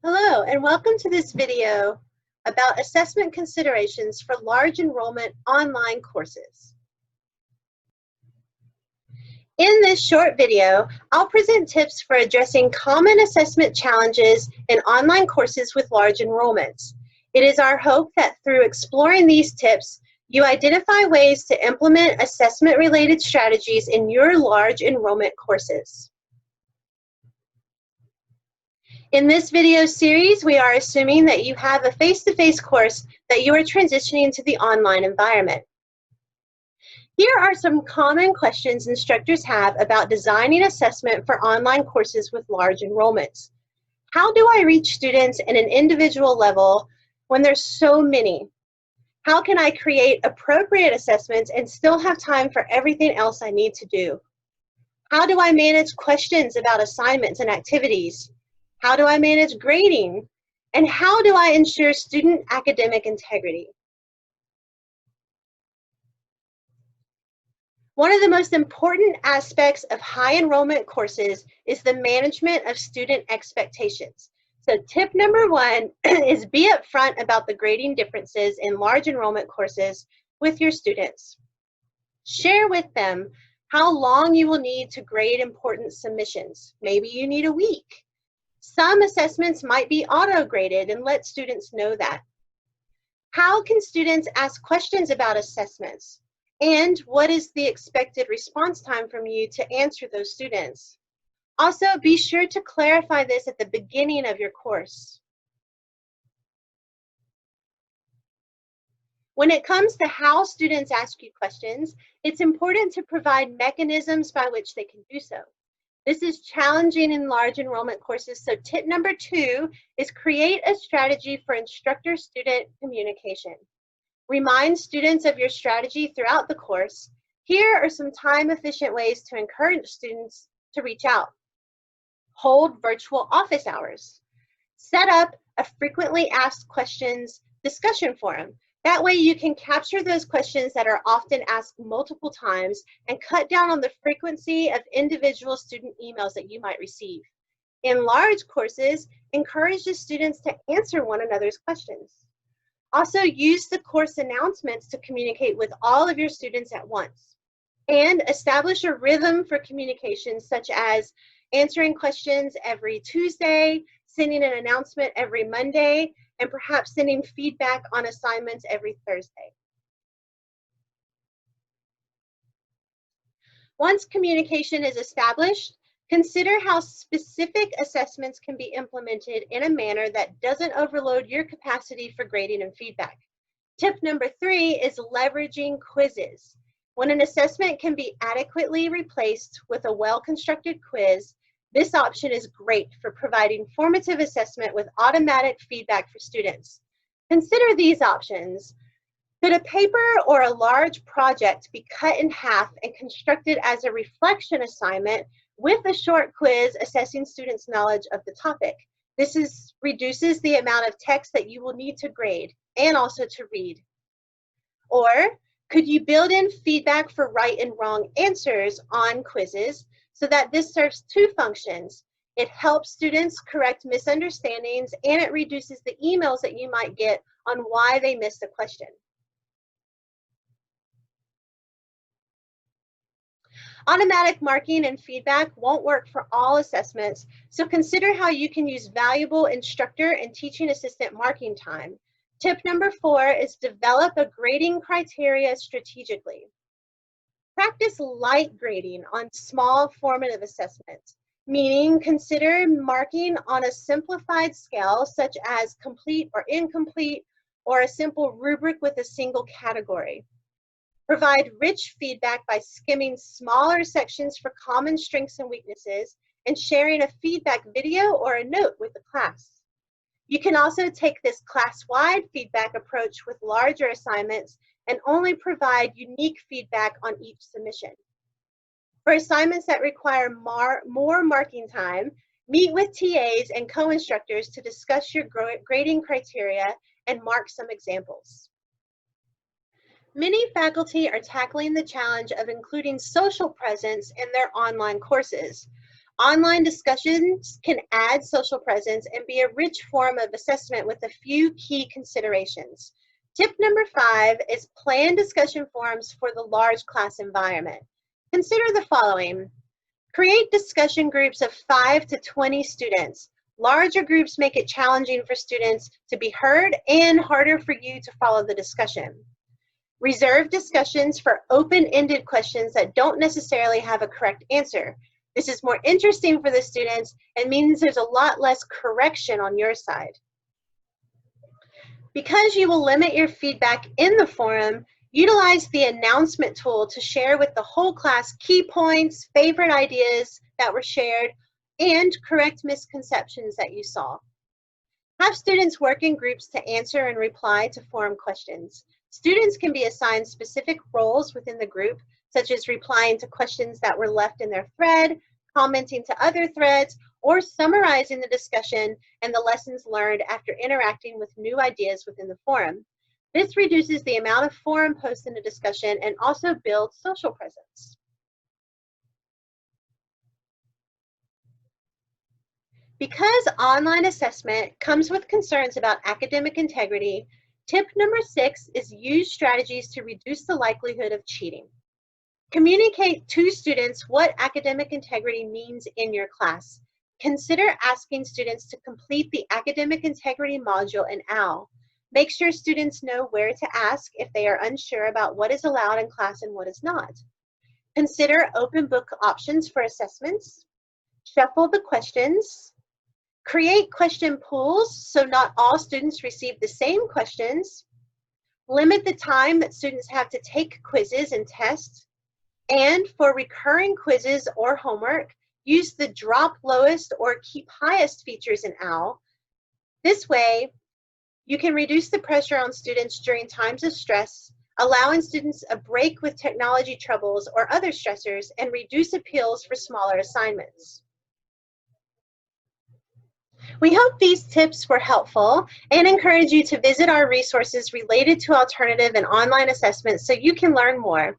Hello, and welcome to this video about assessment considerations for large enrollment online courses. In this short video, I'll present tips for addressing common assessment challenges in online courses with large enrollments. It is our hope that through exploring these tips, you identify ways to implement assessment-related strategies in your large enrollment courses. In this video series, we are assuming that you have a face-to-face course that you are transitioning to the online environment. Here are some common questions instructors have about designing assessment for online courses with large enrollments. How do I reach students at an individual level when there's so many? How can I create appropriate assessments and still have time for everything else I need to do? How do I manage questions about assignments and activities? How do I manage grading? And how do I ensure student academic integrity? One of the most important aspects of high enrollment courses is the management of student expectations. So tip number one is be upfront about the grading differences in large enrollment courses with your students. Share with them how long you will need to grade important submissions. Maybe you need a week. Some assessments might be auto-graded, and let students know that. How can students ask questions about assessments? And what is the expected response time from you to answer those students? Also, be sure to clarify this at the beginning of your course. When it comes to how students ask you questions, it's important to provide mechanisms by which they can do so. This is challenging in large enrollment courses, so tip number two is create a strategy for instructor-student communication. Remind students of your strategy throughout the course. Here are some time-efficient ways to encourage students to reach out. Hold virtual office hours. Set up a frequently asked questions discussion forum. That way you can capture those questions that are often asked multiple times and cut down on the frequency of individual student emails that you might receive. In large courses, encourage the students to answer one another's questions. Also, use the course announcements to communicate with all of your students at once. And establish a rhythm for communication, such as answering questions every Tuesday, sending an announcement every Monday, and perhaps sending feedback on assignments every Thursday. Once communication is established, consider how specific assessments can be implemented in a manner that doesn't overload your capacity for grading and feedback. Tip number three is leveraging quizzes. When an assessment can be adequately replaced with a well-constructed quiz, this option is great for providing formative assessment with automatic feedback for students. Consider these options. Could a paper or a large project be cut in half and constructed as a reflection assignment with a short quiz assessing students' knowledge of the topic? This reduces the amount of text that you will need to grade and also to read. Or could you build in feedback for right and wrong answers on quizzes so that this serves two functions? It helps students correct misunderstandings, and it reduces the emails that you might get on why they missed a question. Automatic marking and feedback won't work for all assessments, so consider how you can use valuable instructor and teaching assistant marking time. Tip number four is develop a grading criteria strategically. Practice light grading on small formative assessments, meaning consider marking on a simplified scale such as complete or incomplete, or a simple rubric with a single category. Provide rich feedback by skimming smaller sections for common strengths and weaknesses and sharing a feedback video or a note with the class. You can also take this class-wide feedback approach with larger assignments and only provide unique feedback on each submission. For assignments that require more marking time, meet with TAs and co-instructors to discuss your grading criteria and mark some examples. Many faculty are tackling the challenge of including social presence in their online courses. Online discussions can add social presence and be a rich form of assessment with a few key considerations. Tip number 5 is plan discussion forums for the large class environment. Consider the following. Create discussion groups of 5 to 20 students. Larger groups make it challenging for students to be heard and harder for you to follow the discussion. Reserve discussions for open-ended questions that don't necessarily have a correct answer. This is more interesting for the students and means there's a lot less correction on your side. Because you will limit your feedback in the forum, utilize the announcement tool to share with the whole class key points, favorite ideas that were shared, and correct misconceptions that you saw. Have students work in groups to answer and reply to forum questions. Students can be assigned specific roles within the group, such as replying to questions that were left in their thread, commenting to other threads, or summarizing the discussion and the lessons learned after interacting with new ideas within the forum. This reduces the amount of forum posts in a discussion and also builds social presence. Because online assessment comes with concerns about academic integrity, tip number 6 is use strategies to reduce the likelihood of cheating. Communicate to students what academic integrity means in your class. Consider asking students to complete the academic integrity module in OWL. Make sure students know where to ask if they are unsure about what is allowed in class and what is not. Consider open book options for assessments. Shuffle the questions. Create question pools so not all students receive the same questions. Limit the time that students have to take quizzes and tests. And for recurring quizzes or homework, use the drop lowest or keep highest features in OWL. This way, you can reduce the pressure on students during times of stress, allowing students a break with technology troubles or other stressors, and reduce appeals for smaller assignments. We hope these tips were helpful and encourage you to visit our resources related to alternative and online assessment so you can learn more.